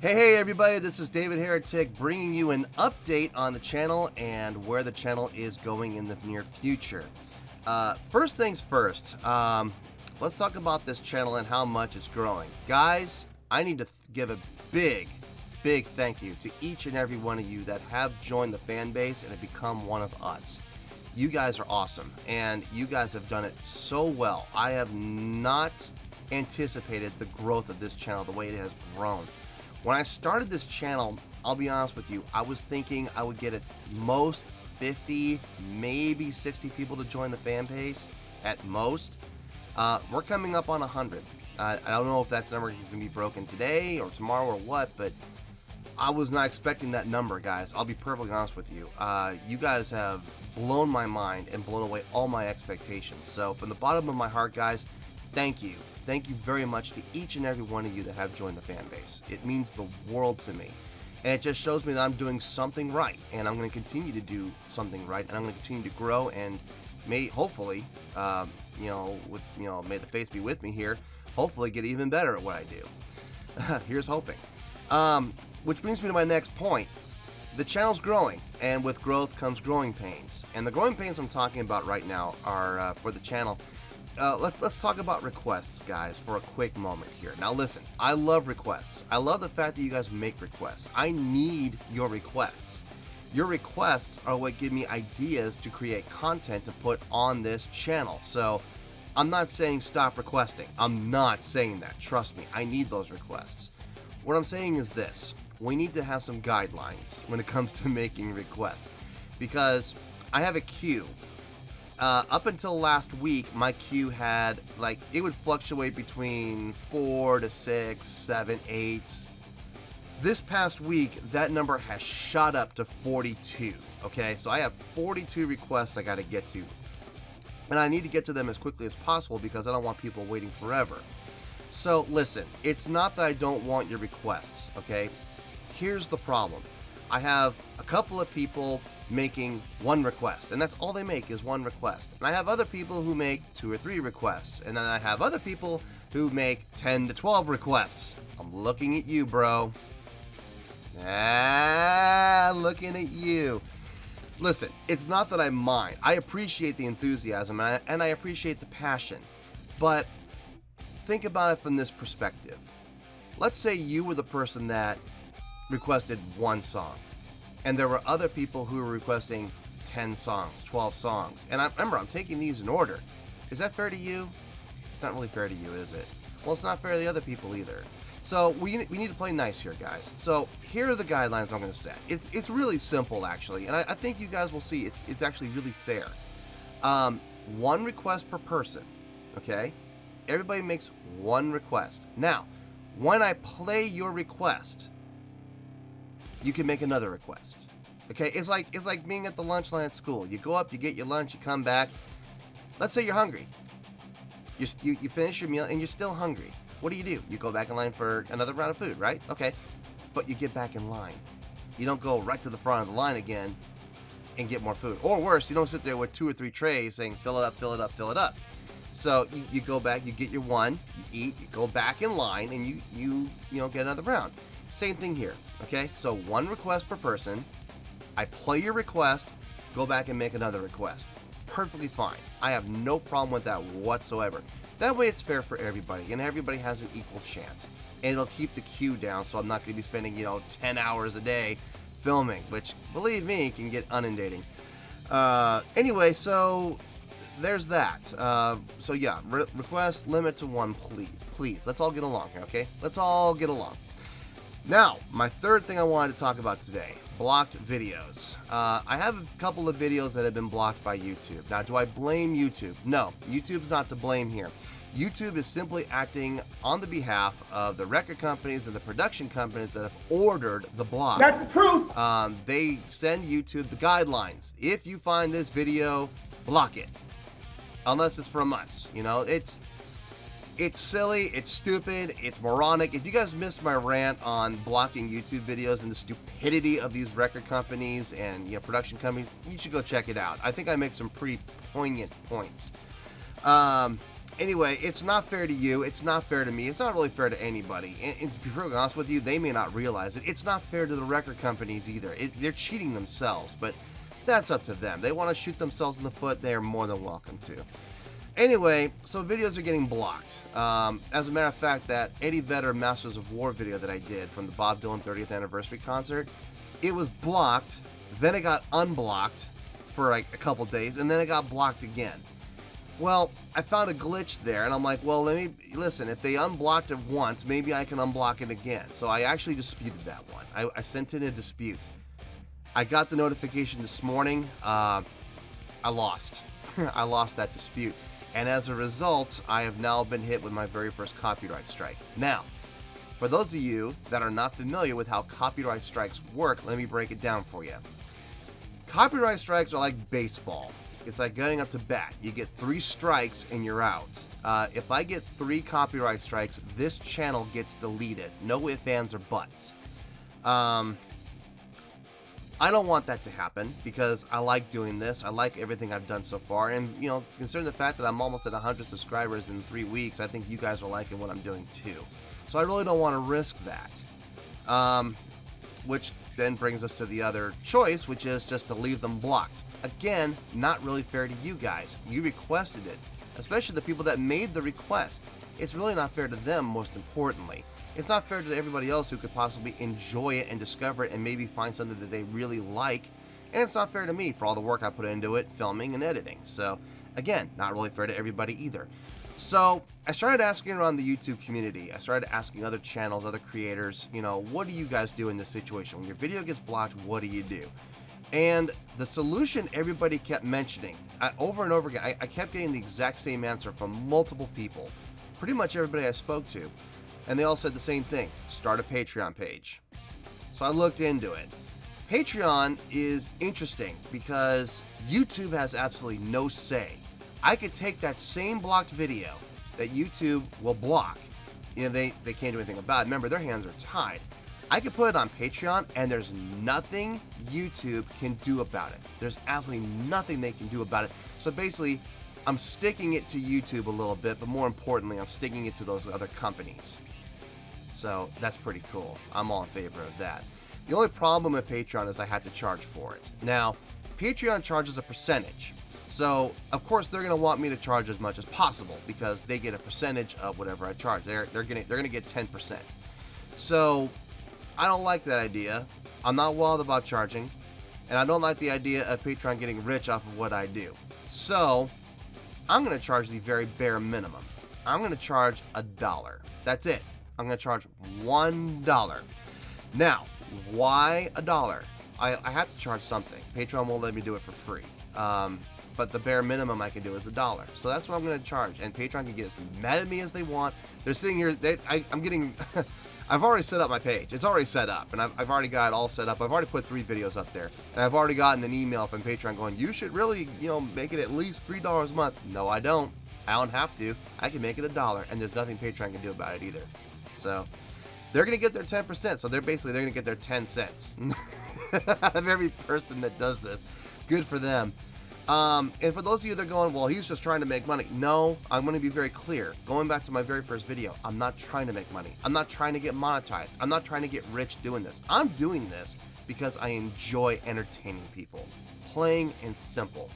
Hey everybody, this is David Heretic bringing you an update on the channel and where the channel is going in the near future. First things first, let's talk about this channel and how much it's growing. Guys, I need to give a big thank you to each and every one of you that have joined the fan base and have become one of us. You guys are awesome, and you guys have done it so well. I have not anticipated the growth of this channel the way it has grown. When I started this channel, I'll be honest with you, I was thinking I would get at most 50, maybe 60 people to join the fan base at most. We're coming up on 100. I don't know if that number can be broken today or tomorrow or what, but I was not expecting that number, guys. I'll be perfectly honest with you. You guys have blown my mind and blown away all my expectations. So from the bottom of my heart, guys, thank you. Thank you very much to each and every one of you that have joined the fan base. It means the world to me. And it just shows me that I'm doing something right. And I'm going to continue to do something right. And I'm going to continue to grow and hopefully, may the faith be with me here, hopefully get even better at what I do. Here's hoping. Which brings me to my next point. The channel's growing, and with growth comes growing pains. And the growing pains I'm talking about right now are for the channel. Let's talk about requests, guys, for a quick moment here. Now listen, I love requests. I love the fact that you guys make requests. I need your requests. Your requests are what give me ideas to create content to put on this channel. So I'm not saying stop requesting. I'm not saying that. Trust me, I need those requests. What I'm saying is this. We need to have some guidelines when it comes to making requests, because I have a queue. Up until last week, my queue had, it would fluctuate between 4 to 6, 7, 8. This past week, that number has shot up to 42, okay? So I have 42 requests I gotta get to. And I need to get to them as quickly as possible because I don't want people waiting forever. So listen, it's not that I don't want your requests, okay? Here's the problem. I have a couple of people making one request, and that's all they make is one request. And I have other people who make 2 or 3 requests, and then I have other people who make 10 to 12 requests. I'm looking at you, bro. Looking at you. Listen, it's not that I mind. I appreciate the enthusiasm and I appreciate the passion, but think about it from this perspective. Let's say you were the person that requested one song, and there were other people who were requesting 10 songs, 12 songs. And remember, I'm taking these in order. Is that fair to you? It's not really fair to you, is it? Well, it's not fair to the other people either. So we need to play nice here, guys. So here are the guidelines I'm going to set. It's really simple, actually, and I think you guys will see it's actually really fair. 1 request per person, okay? Everybody makes 1 request. Now, when I play your request, you can make another request. Okay, it's like being at the lunch line at school. You go up, you get your lunch, you come back. Let's say you're hungry. You finish your meal and you're still hungry. What do? You go back in line for another round of food, right? Okay, but you get back in line. You don't go right to the front of the line again and get more food. Or worse, you don't sit there with 2 or 3 trays saying fill it up, fill it up, fill it up. So you go back, you get your one, you eat, you go back in line, and you get another round. Same thing here, okay? So 1 request per person. I play your request, go back and make another request. Perfectly fine. I have no problem with that whatsoever. That way it's fair for everybody, and everybody has an equal chance. And it'll keep the queue down, so I'm not going to be spending, 10 hours a day filming, which, believe me, can get inundating. Anyway, so there's that. So yeah, request limit to 1, please. Please, let's all get along here, okay? Let's all get along. Now, my third thing I wanted to talk about today, blocked videos. I have a couple of videos that have been blocked by YouTube. Now, do I blame YouTube? No, YouTube's not to blame here. YouTube is simply acting on the behalf of the record companies and the production companies that have ordered the block. That's the truth. They send YouTube the guidelines. If you find this video, block it. Unless it's from us. It's silly, it's stupid, it's moronic. If you guys missed my rant on blocking YouTube videos and the stupidity of these record companies and production companies, you should go check it out. I think I make some pretty poignant points. Anyway, it's not fair to you. It's not fair to me. It's not really fair to anybody. And to be really honest with you, they may not realize it. It's not fair to the record companies either. They're cheating themselves, but that's up to them. They want to shoot themselves in the foot. They are more than welcome to. Anyway, so videos are getting blocked. As a matter of fact, that Eddie Vedder Masters of War video that I did from the Bob Dylan 30th anniversary concert, it was blocked, then it got unblocked for like a couple days, and then it got blocked again. Well, I found a glitch there, and I'm like, well, listen, if they unblocked it once, maybe I can unblock it again. So I actually disputed that one. I sent in a dispute. I got the notification this morning. I lost. I lost that dispute. And as a result, I have now been hit with my very first copyright strike. Now, for those of you that are not familiar with how copyright strikes work, let me break it down for you. Copyright strikes are like baseball. It's like getting up to bat. You get 3 strikes and you're out. If I get 3 copyright strikes, this channel gets deleted. No ifs, ands, or buts. I don't want that to happen because I like doing this. I like everything I've done so far. And, you know, considering the fact that I'm almost at 100 subscribers in 3 weeks, I think you guys are liking what I'm doing too. So I really don't want to risk that. Which then brings us to the other choice, which is just to leave them blocked. Again, not really fair to you guys. You requested it, especially the people that made the request. It's really not fair to them, most importantly. It's not fair to everybody else who could possibly enjoy it and discover it and maybe find something that they really like. And it's not fair to me for all the work I put into it, filming and editing. So, again, not really fair to everybody either. So, I started asking around the YouTube community. I started asking other channels, other creators, you know, what do you guys do in this situation? When your video gets blocked, what do you do? And the solution everybody kept mentioning, over and over again, I kept getting the exact same answer from multiple people. Pretty much everybody I spoke to. And they all said the same thing, start a Patreon page. So I looked into it. Patreon is interesting because YouTube has absolutely no say. I could take that same blocked video that YouTube will block. You know, they can't do anything about it. Remember, their hands are tied. I could put it on Patreon and there's nothing YouTube can do about it. There's absolutely nothing they can do about it. So basically, I'm sticking it to YouTube a little bit, but more importantly, I'm sticking it to those other companies. So that's pretty cool. I'm all in favor of that. The only problem with Patreon is I had to charge for it. Now, Patreon charges a percentage. So, of course, they're going to want me to charge as much as possible because they get a percentage of whatever I charge. They're going to get 10%. So, I don't like that idea. I'm not wild about charging, and I don't like the idea of Patreon getting rich off of what I do. So, I'm going to charge the very bare minimum. I'm going to charge $1. That's it. I'm going to charge $1. Now, why $1? I have to charge something. Patreon won't let me do it for free. But the bare minimum I can do is $1. So that's what I'm going to charge. And Patreon can get as mad at me as they want. They're sitting here. I'm getting... I've already set up my page. It's already set up. And I've already got it all set up. I've already put 3 videos up there. And I've already gotten an email from Patreon going, you should really, make it at least $3 a month. No, I don't. I don't have to. I can make it $1. And there's nothing Patreon can do about it either. So... they're going to get their 10%, so they're going to get their 10 cents out of every person that does this. Good for them. And for those of you that are going, well, he's just trying to make money. No, I'm going to be very clear. Going back to my very first video, I'm not trying to make money. I'm not trying to get monetized. I'm not trying to get rich doing this. I'm doing this because I enjoy entertaining people. Plain and simple.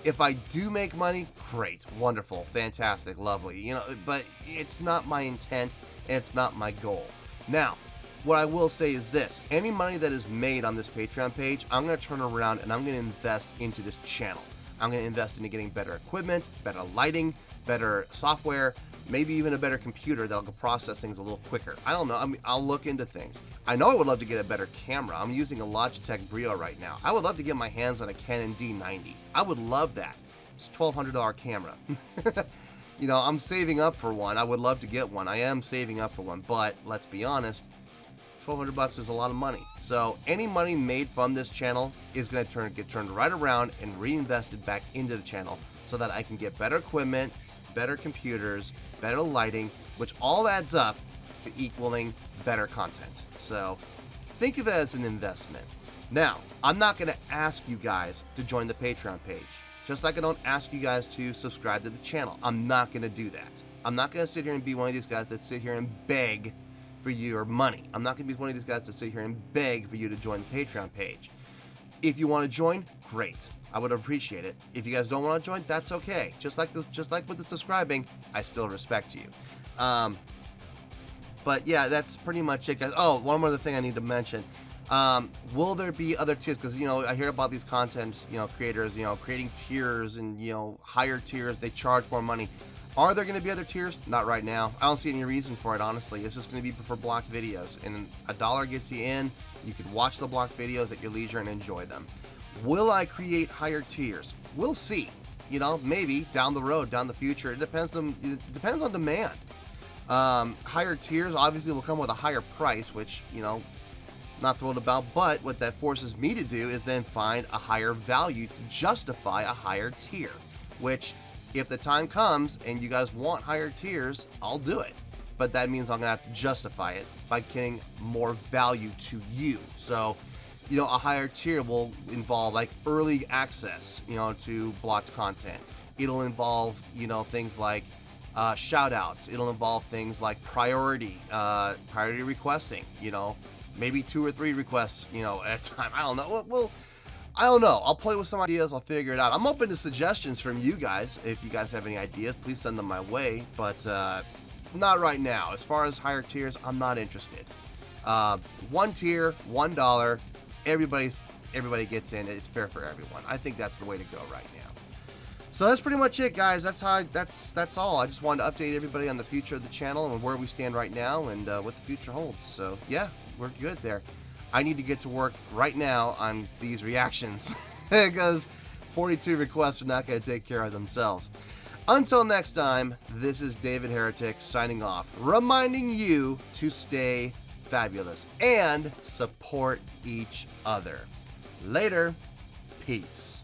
If I do make money, great, wonderful, fantastic, lovely, but it's not my intent. And it's not my goal. Now, what I will say is this. Any money that is made on this Patreon page, I'm going to turn around and I'm going to invest into this channel. I'm going to invest into getting better equipment, better lighting, better software, maybe even a better computer that'll process things a little quicker. I don't know. I'll look into things. I know I would love to get a better camera. I'm using a Logitech Brio right now. I would love to get my hands on a Canon D90. I would love that. It's a $1,200 camera. I'm saving up for one. I would love to get one. I am saving up for one, but let's be honest, $1,200 is a lot of money. So any money made from this channel is going to get turned right around and reinvested back into the channel so that I can get better equipment, better computers, better lighting, which all adds up to equaling better content. So think of it as an investment. Now, I'm not going to ask you guys to join the Patreon page. Just like I don't ask you guys to subscribe to the channel. I'm not going to do that. I'm not going to sit here and be one of these guys that sit here and beg for your money. I'm not going to be one of these guys that sit here and beg for you to join the Patreon page. If you want to join, great. I would appreciate it. If you guys don't want to join, that's okay. Just like with the subscribing, I still respect you. But yeah, that's pretty much it, guys. Oh, one more other thing I need to mention. Will there be other tiers? Because, I hear about these content, creators, creating tiers and, higher tiers. They charge more money. Are there going to be other tiers? Not right now. I don't see any reason for it, honestly. It's just going to be for blocked videos. And $1 gets you in. You can watch the blocked videos at your leisure and enjoy them. Will I create higher tiers? We'll see. Maybe down the road, down the future. It depends on demand. Higher tiers obviously will come with a higher price, which, not thrilled about. But what that forces me to do is then find a higher value to justify a higher tier, which, if the time comes and you guys want higher tiers, I'll do it. But that means I'm going to have to justify it by getting more value to you. So, a higher tier will involve like early access, to blocked content. It'll involve, things like shout outs. It'll involve things like priority requesting, maybe 2 or 3 requests, at a time. I don't know. Well, I don't know. I'll play with some ideas. I'll figure it out. I'm open to suggestions from you guys. If you guys have any ideas, please send them my way. But not right now. As far as higher tiers, I'm not interested. 1 tier, $1. Everybody gets in. It's fair for everyone. I think that's the way to go right now. So that's pretty much it, guys. That's all. I just wanted to update everybody on the future of the channel and where we stand right now and what the future holds. So yeah, we're good there. I need to get to work right now on these reactions because 42 requests are not going to take care of themselves. Until next time, this is David Heretic signing off, reminding you to stay fabulous and support each other. Later. Peace.